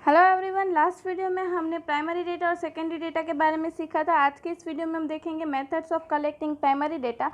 Hello everyone, last video में हमने primary data और सेकेंडरी डेटा के बारे में सीखा था। आज के इस वीडियो में हम देखेंगे methods of collecting primary data.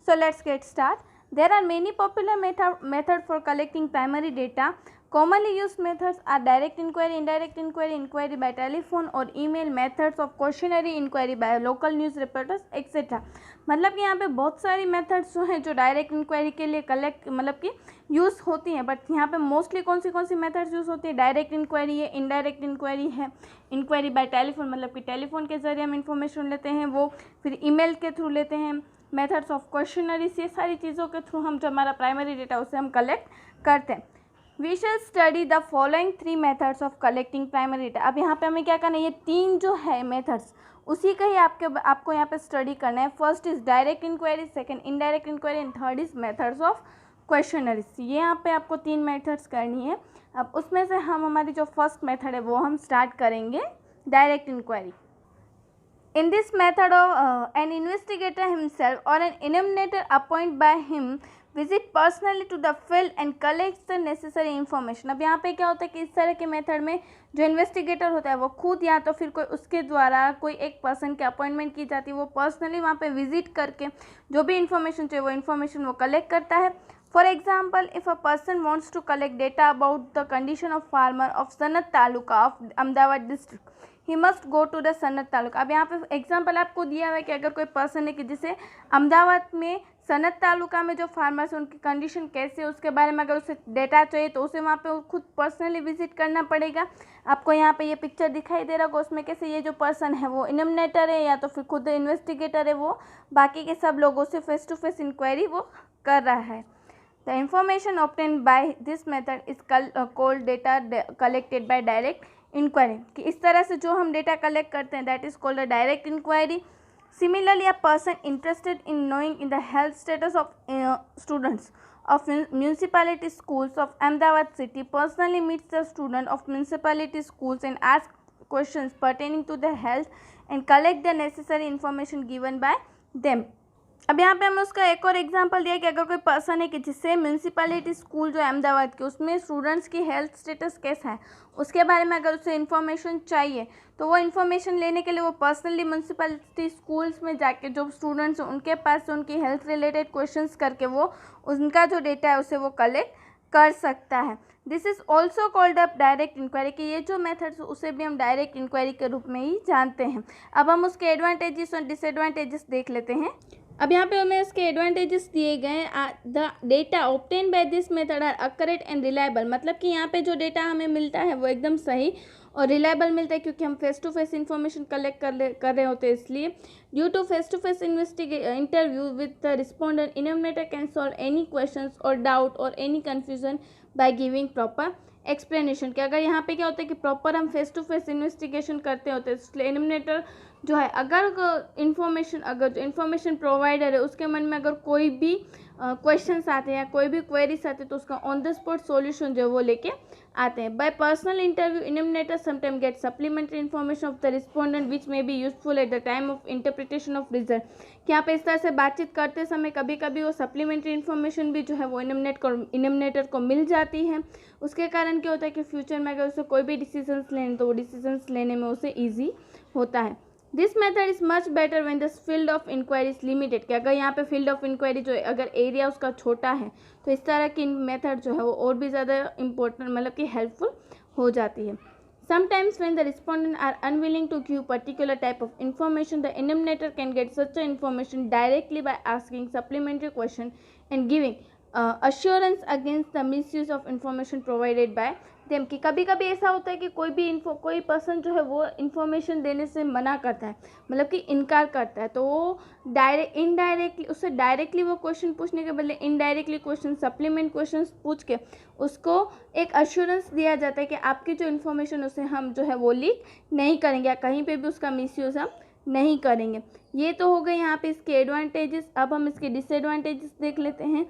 So let's get start. There are many popular method for collecting primary data. Commonly used methods are direct inquiry, indirect inquiry, inquiry by telephone or email, methods of questionnaire inquiry by local news reporters etc. मतलब कि यहाँ पे बहुत सारी methods जो हैं जो direct inquiry के लिए कि यूज़ होती हैं, बट यहाँ पे मोस्टली कौन सी मेथड्स यूज़ होती है? डायरेक्ट इंक्वायरी है, इनडायरेक्ट इंक्वायरी है, इंक्वायरी बाय टेलीफोन मतलब कि टेलीफोन के जरिए हम इंफॉर्मेशन लेते हैं, वो फिर ईमेल के थ्रू लेते हैं, मेथड्स ऑफ क्वेश्चनरीज, ये सारी चीज़ों के थ्रू हम जो हमारा प्राइमरी डेटा उसे हम कलेक्ट करते हैं। We shall study the following 3 methods of collecting primary data. अब यहाँ पे हमें क्या करना है, ये 3 जो है मेथड्स उसी का ही आपको यहाँ पे स्टडी करना है। First is direct inquiry, second indirect inquiry and third is methods of questionnaires. ये यहाँ पे आपको 3 मेथड्स करनी है। अब उसमें से हम हमारी जो फर्स्ट मेथड है वो हम स्टार्ट करेंगे direct inquiry. In this method of an investigator himself or an illuminator appointed by him visit personally to the field and collects the necessary information। अब यहाँ पे क्या होता है कि इस तरह के मेथड में जो इन्वेस्टिगेटर होता है वो खुद या तो फिर कोई उसके द्वारा कोई एक पर्सन की अपॉइंटमेंट की जाती है, वो पर्सनली वहाँ पे विजिट करके जो भी इन्फॉर्मेशन चाहिए वो इन्फॉर्मेशन वो कलेक्ट करता है। For example, if a person wants to collect data about the condition of farmer of Sanat taluka of Ahmedabad district, he must go to the Sanat taluka. अब यहाँ पे एग्जाम्पल आपको दिया हुआ है कि अगर कोई पर्सन है कि जिसे अहमदाबाद में सनत तालुका में जो फार्मर्स हैं उनकी कंडीशन कैसे है उसके बारे में अगर उसे डेटा चाहिए तो उसे वहाँ पे खुद पर्सनली विजिट करना पड़ेगा। आपको यहाँ पे ये पिक्चर दिखाई दे रहा होगा, उसमें कैसे ये जो पर्सन है वो इल्यूमिनेटर है या तो फिर खुद इन्वेस्टिगेटर है, वो बाकी के सब लोगों से फेस टू फेस इंक्वायरी वो कर रहा है। The information obtained by this method is called data collected by direct inquiry. कि इस तरह से जो हम डेटा कलेक्ट करते हैं that is called a direct inquiry. Similarly, a person interested in knowing in the health status of students of municipality schools of Ahmedabad city personally meets the student of municipality schools and asks questions pertaining to their health and collect the necessary information given by them। अब यहाँ पे हमें उसका एक और example दिया कि अगर कोई पर्सन है कि जिससे म्यूनसिपैलिटी स्कूल जो है अहमदाबाद के उसमें स्टूडेंट्स की हेल्थ स्टेटस कैसा है उसके बारे में अगर उसे इन्फॉर्मेशन चाहिए तो वो इन्फॉर्मेशन लेने के लिए वो पर्सनली म्यूनसिपैलिटी स्कूल्स में जाके जो स्टूडेंट्स हैं उनके पास से उनकी हेल्थ रिलेटेड क्वेश्चंस करके वो उनका जो डेटा है उसे वो कलेक्ट कर सकता है। This is also called up direct inquiry. कि ये जो मेथड्स उसे भी हम डायरेक्ट इंक्वायरी के रूप में ही जानते हैं। अब हम उसके एडवांटेजेस और डिसएडवांटेजेस देख लेते हैं। अब यहाँ पे हमें इसके एडवांटेजेस दिए गए हैं। The data obtain by this method are accurate and reliable. मतलब कि यहाँ पे जो डेटा हमें मिलता है वो एकदम सही और रिलायबल मिलता है क्योंकि हम face to face information collect कर रहे होते हैं। इसलिए due to face to face interview with the respondent, illuminator can solve any questions और डाउट और any confusion by giving proper explanation. कि अगर यहाँ पे क्या होता है कि प्रॉपर हम फेस टू फेस इन्वेस्टिगेशन करते होते हैं, इसलिए इल्यूमिनेटर जो है अगर जो इन्फॉर्मेशन प्रोवाइडर है उसके मन में अगर कोई भी क्वेश्चंस आते हैं या कोई भी क्वेरीज आते हैं तो उसका ऑन द स्पॉट सॉल्यूशन जो है वो लेके आते हैं। By personal interview, illuminator sometime get supplementary information of the respondent which may be useful at the time of interpretation of result. कि यहाँ पे इस तरह से बातचीत करते समय कभी कभी वो सप्लीमेंट्री इन्फॉर्मेशन भी जो है वो इल्यूमिनेटर को मिल जाती है। उसके कारण क्या होता है कि फ्यूचर में अगर उसे कोई भी डिसीजंस लेने तो वो डिसीजंस लेने में उसे ईजी होता है। This method is much better when this field of inquiry is limited. कि अगर यहाँ पे फील्ड ऑफ इंक्वायरी जो है अगर एरिया उसका छोटा है तो इस तरह की मेथड जो है वो और भी ज़्यादा इंपॉर्टेंट मतलब कि हेल्पफुल हो जाती है। Sometimes when the respondent are unwilling to give particular type of information, the illuminator can get such a information directly by asking supplementary question and giving assurance against the misuse of information provided by them। कि कभी कभी ऐसा होता है कि कोई person जो है वो इन्फॉर्मेशन देने से मना करता है, मतलब कि इनकार करता है, तो वो इनडायरेक्टली उससे डायरेक्टली वो क्वेश्चन पूछने के बदले इनडायरेक्टली क्वेश्चन सप्लीमेंट क्वेश्चन पूछ के उसको एक अश्योरेंस दिया जाता है कि आपकी जो इन्फॉर्मेशन उसे हम जो है वो लीक नहीं करेंगे या कहीं पे भी उसका मिसयूज़ हम नहीं करेंगे। ये तो हो गए यहाँ पे इसके एडवांटेजेस। अब हम इसके डिसएडवांटेजेस देख लेते हैं।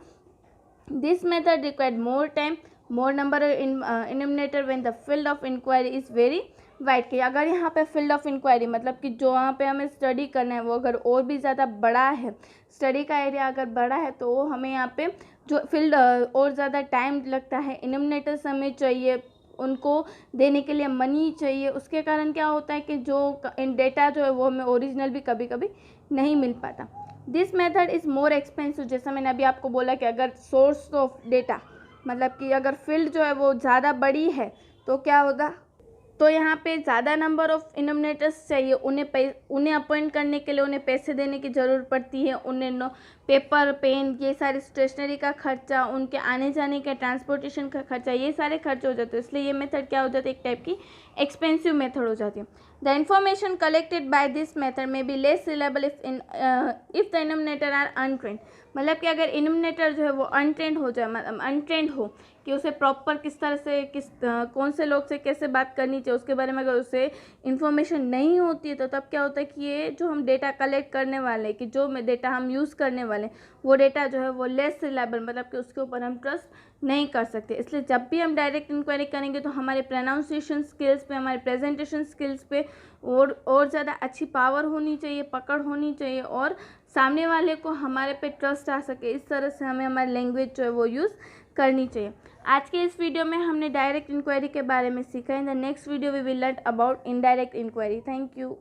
This method required more time, more number illuminator when the field of inquiry is very wide. कि अगर यहाँ पे फील्ड ऑफ इंक्वायरी मतलब कि जो वहाँ पे हमें स्टडी करना है वो अगर और भी ज़्यादा बड़ा है, स्टडी का एरिया अगर बड़ा है तो हमें यहाँ पे जो फील्ड और ज़्यादा टाइम लगता है, इल्यूमिनेटर्स हमें चाहिए उनको देने के लिए मनी चाहिए, उसके कारण क्या होता है कि जो डेटा जो है वो हमें ओरिजिनल भी कभी कभी नहीं मिल पाता। This method is more expensive. जैसा मैंने अभी आपको बोला कि अगर सोर्स ऑफ डेटा मतलब कि अगर फील्ड जो है वो ज़्यादा बड़ी है तो क्या होगा, तो यहाँ पे ज़्यादा नंबर ऑफ़ इनोमिनेटर्स चाहिए, उन्हें अपॉइंट करने के लिए उन्हें पैसे देने की ज़रूरत पड़ती है, उन्हें पेपर पेन ये सारी स्टेशनरी का खर्चा, उनके आने जाने का ट्रांसपोर्टेशन का खर्चा, ये सारे खर्चे हो जाते हैं। इसलिए ये मेथड क्या हो जाती है, एक टाइप की एक्सपेंसिव मेथड हो जाती है। The information collected by this method may be less reliable if the enumerator are untrained. मतलब कि अगर इनोमिनेटर जो है वो अनट्रेंड हो जाए, मतलब अनट्रेंड हो कि उसे प्रॉपर किस तरह से कौन से लोग से कैसे बात करनी चाहिए उसके बारे में अगर उसे इन्फॉर्मेशन नहीं होती है, तो तब क्या होता है कि ये जो हम डेटा कलेक्ट करने वाले हैं, कि जो डेटा हम यूज़ करने वाले हैं वो डेटा जो है वो लेस रिलायबल, मतलब कि उसके ऊपर हम ट्रस्ट नहीं कर सकते। इसलिए जब भी हम डायरेक्ट इंक्वायरी करेंगे तो हमारे प्रोनाउंसिएशन स्किल्स पे, हमारे प्रेजेंटेशन स्किल्स पे और ज़्यादा अच्छी पावर होनी चाहिए, पकड़ होनी चाहिए, और सामने वाले को हमारे पे ट्रस्ट आ सके, इस तरह से हमें हमारी लैंग्वेज जो है वो यूज़ करनी चाहिए। आज के इस वीडियो में हमने डायरेक्ट इंक्वायरी के बारे में सीखा। In the next video we will learn about indirect inquiry. Thank you.